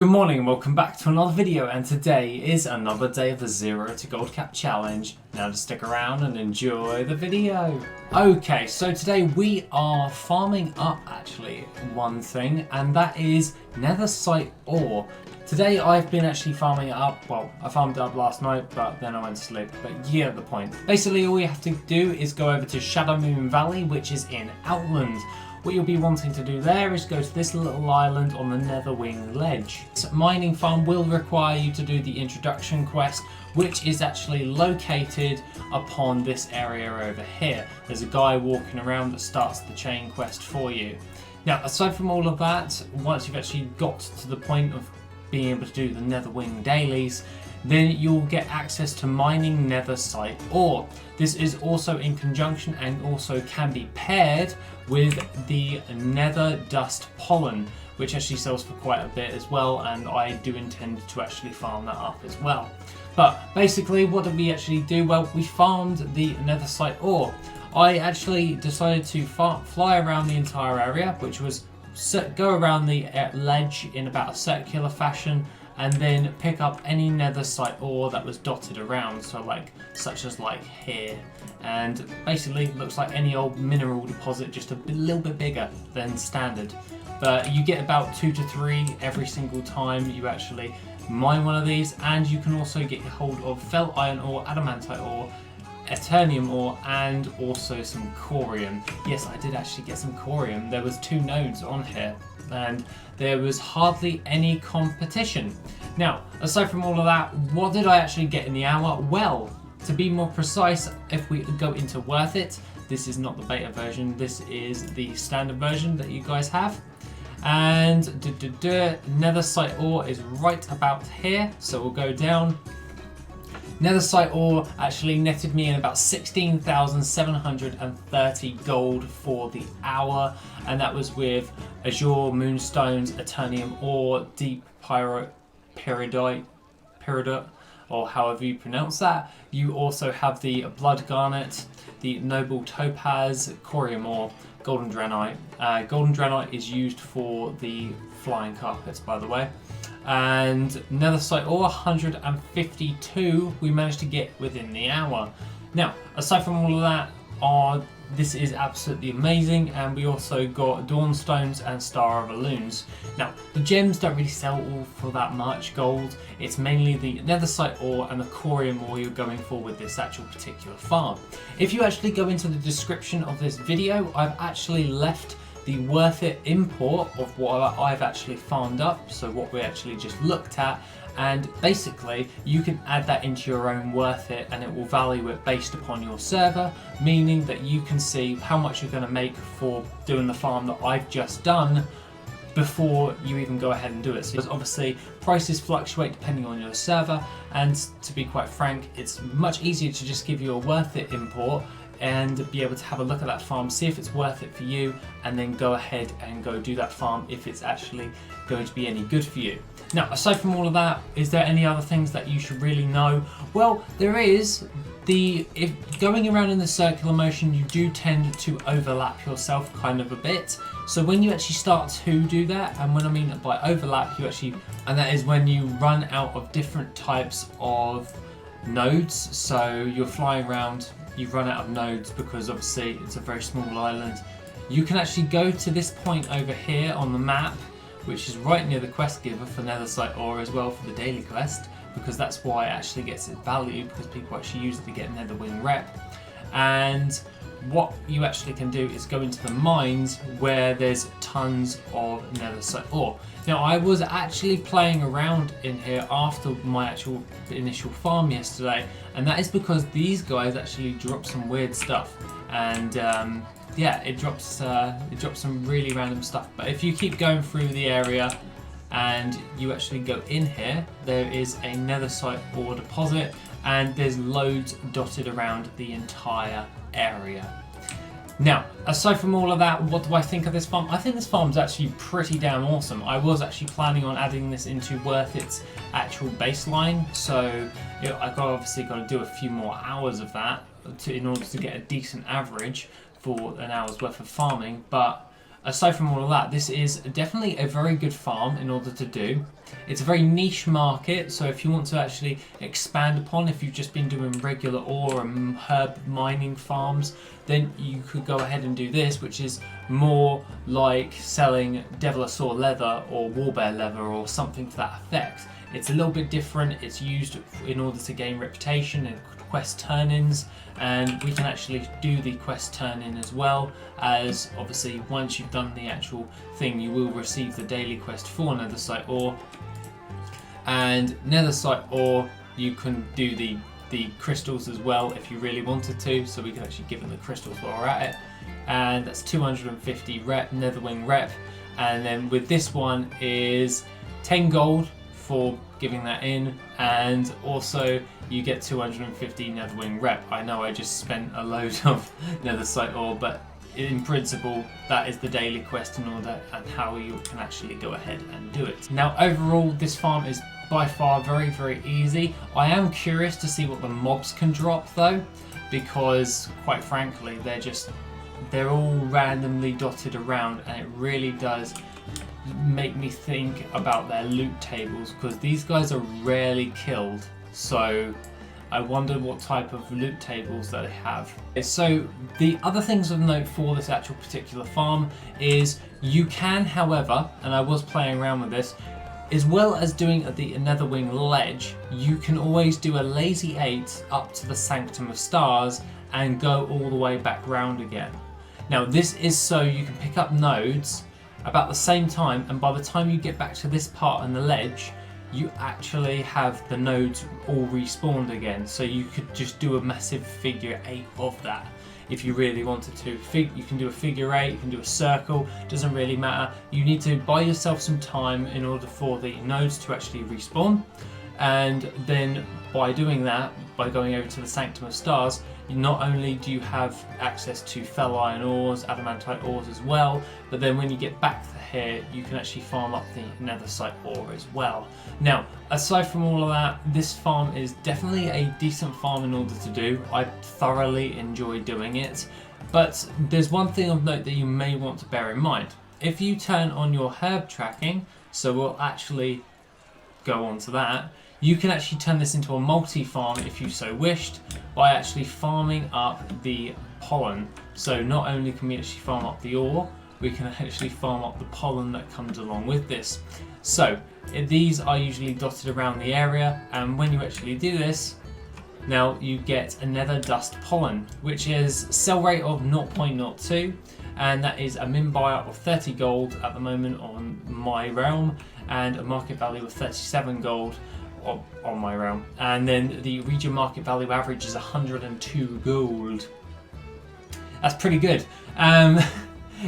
Good morning and welcome back to another video, and today is another day of the 0 to Gold Cap Challenge. Now just stick around and enjoy the video. Okay, so today we are farming up actually one thing, and that is netherite ore. Today I've been actually farming it up. Well, I farmed it up last night, but then I went to sleep. But yeah, the point. Basically all you have to do is go over to Shadow Moon Valley, which is in Outland. What you'll be wanting to do there is go to this little island on the Netherwing Ledge. This mining farm will require you to do the introduction quest, which is actually located upon this area over here. There's a guy walking around that starts the chain quest for you. Now, aside from all of that, once you've actually got to the point of being able to do the Netherwing dailies, then you'll get access to mining netherite ore. This is also in conjunction and also can be paired with the nether dust pollen, which actually sells for quite a bit as well, and I do intend to actually farm that up as well. But basically, what did we actually do? Well, we farmed the netherite ore. I actually decided to fly around the entire area, which was go around the ledge in about a circular fashion, and then pick up any netherite ore that was dotted around, so such as here, and basically looks like any old mineral deposit, just a little bit bigger than standard. But you get about 2 to 3 every single time you actually mine one of these, and you can also get hold of felt iron ore, adamantite ore, eternium ore, and also some corium. Yes, I did actually get some corium. There was 2 nodes on here, and there was hardly any competition. Now, aside from all of that, what did I actually get in the hour? Well, to be more precise, if we go into WorthIt, this is not the beta version, this is the standard version that you guys have. And netherite ore is right about here, so we'll go down. Netherite ore actually netted me in about 16,730 gold for the hour, and that was with azure moonstones, eternium ore, deep peridot, or however you pronounce that. You also have the blood garnet, the noble topaz, corium ore, golden drenite. Golden drenite is used for the flying carpets, by the way. And netherite ore 152 we managed to get within the hour. Now, aside from all of that, this is absolutely amazing, and we also got Dawnstones and Star of Alloons. Now, the gems don't really sell all for that much gold. It's mainly the netherite ore and the corium ore you're going for with this actual particular farm. If you actually go into the description of this video, I've actually left the WorthIt Import of what I've actually farmed up, so what we actually just looked at, and basically you can add that into your own WorthIt and it will value it based upon your server, meaning that you can see how much you're going to make for doing the farm that I've just done before you even go ahead and do it. So obviously prices fluctuate depending on your server, and to be quite frank, it's much easier to just give you a WorthIt import and be able to have a look at that farm, see if it's worth it for you, and then go ahead and go do that farm if it's actually going to be any good for you. Now, aside from all of that, is there any other things that you should really know? Well, there is. If going around in the circular motion, you do tend to overlap yourself kind of a bit. So when you actually start to do that, and when I mean by overlap, and that is when you run out of different types of nodes. So you're flying around, you run out of nodes because obviously it's a very small island. You can actually go to this point over here on the map, which is right near the quest giver for netherite ore as well for the daily quest, because that's why it actually gets its value, because people actually use it to get Netherwing rep. And what you actually can do is go into the mines where there's tons of netherite ore. Now, I was actually playing around in here after my actual initial farm yesterday, and that is because these guys actually drop some weird stuff, and yeah, it drops some really random stuff. But if you keep going through the area and you actually go in here, there is a netherite ore deposit, and there's loads dotted around the entire area. Now, aside from all of that, what do I think of this farm? I think this farm's actually pretty damn awesome. I was actually planning on adding this into WorthIt's actual baseline, so I've obviously got to do a few more hours of that in order to get a decent average for an hour's worth of farming. But aside from all of that, this is definitely a very good farm in order to do. It's a very niche market, so if you want to actually expand upon, if you've just been doing regular ore and herb mining farms, then you could go ahead and do this, which is more like selling Devilosaur leather or Warbear leather or something to that effect. It's a little bit different. It's used in order to gain reputation and quest turn-ins, and we can actually do the quest turn-in as well, as obviously once you've done the actual thing, you will receive the daily quest for Nethersite ore. And Nethersite ore, you can do the crystals as well if you really wanted to, so we can actually give them the crystals while we're at it. And that's 250 rep, Netherwing rep, and then with this one is 10 gold for giving that in, and also you get 250 Netherwing rep. I know I just spent a load of Nethersite ore, but in principle that is the daily quest in order and how you can actually go ahead and do it. Now overall this farm is by far very easy. I am curious to see what the mobs can drop though, because quite frankly they're all randomly dotted around, and it really does make me think about their loot tables, because these guys are rarely killed, so I wonder what type of loot tables that they have. So the other things of note for this actual particular farm is you can, however, and I was playing around with this, as well as doing the Netherwing ledge, you can always do a lazy 8 up to the Sanctum of Stars and go all the way back round again. Now this is so you can pick up nodes about the same time, and by the time you get back to this part on the ledge, you actually have the nodes all respawned again, so you could just do a massive figure 8 of that if you really wanted to. You can do a figure 8, you can do a circle, doesn't really matter. You need to buy yourself some time in order for the nodes to actually respawn, and then by doing that, by going over to the Sanctum of Stars, not only do you have access to fell iron ores, adamantite ores as well, but then when you get back here, you can actually farm up the Nethersite ore as well. Now, aside from all of that, this farm is definitely a decent farm in order to do. I thoroughly enjoy doing it, but there's one thing of note that you may want to bear in mind. If you turn on your herb tracking, so we'll actually go on to that, you can actually turn this into a multi-farm if you so wished, by actually farming up the pollen. So not only can we actually farm up the ore, we can actually farm up the pollen that comes along with this. So these are usually dotted around the area, and when you actually do this, now you get a nether dust pollen, which is sell rate of 0.02, and that is a min buyout of 30 gold at the moment on my realm, and a market value of 37 gold on my realm, and then the region market value average is 102 gold. That's pretty good.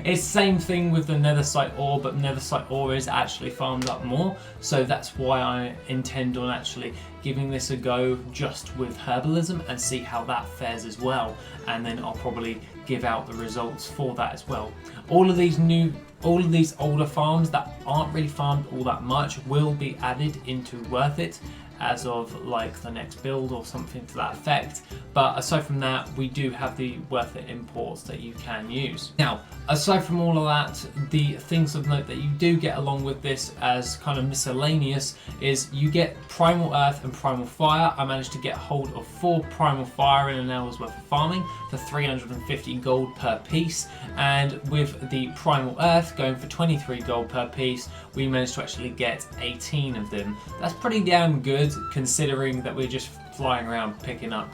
It's same thing with the Nethersite ore, but Nethersite ore is actually farmed up more, so that's why I intend on actually giving this a go just with herbalism and see how that fares as well, and then I'll probably give out the results for that as well. All of these older farms that aren't really farmed all that much will be added into WorthIt as of like the next build or something to that effect, but aside from that, we do have the WorthIt imports that you can use. Now, aside from all of that, the things of note that you do get along with this as kind of miscellaneous is you get Primal Earth and Primal Fire. I managed to get hold of 4 Primal Fire in an hour's worth of farming for 350 gold per piece, and with the Primal Earth going for 23 gold per piece, we managed to actually get 18 of them. That's pretty damn good considering that we're just flying around picking up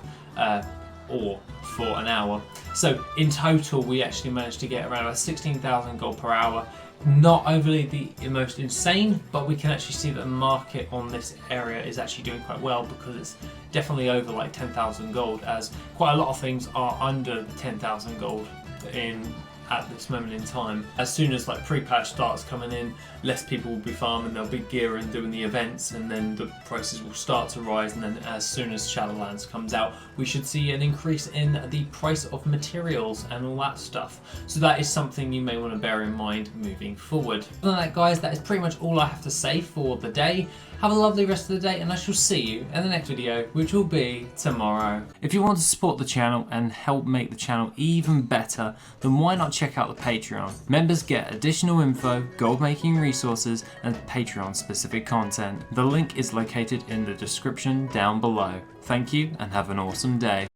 ore for an hour. So in total we actually managed to get around 16,000 gold per hour. Not overly the most insane, but we can actually see that the market on this area is actually doing quite well, because it's definitely over like 10,000 gold, as quite a lot of things are under 10,000 gold at this moment in time. As soon as like pre-patch starts coming in, less people will be farming, they'll be gearing, doing the events, and then the prices will start to rise, and then as soon as Shadowlands comes out, we should see an increase in the price of materials and all that stuff. So that is something you may want to bear in mind moving forward. Other than that, guys, that is pretty much all I have to say for the day. Have a lovely rest of the day, and I shall see you in the next video, which will be tomorrow. If you want to support the channel and help make the channel even better, then why not check out the Patreon. Members get additional info, gold making resources, and Patreon specific content. The link is located in the description down below. Thank you and have an awesome day.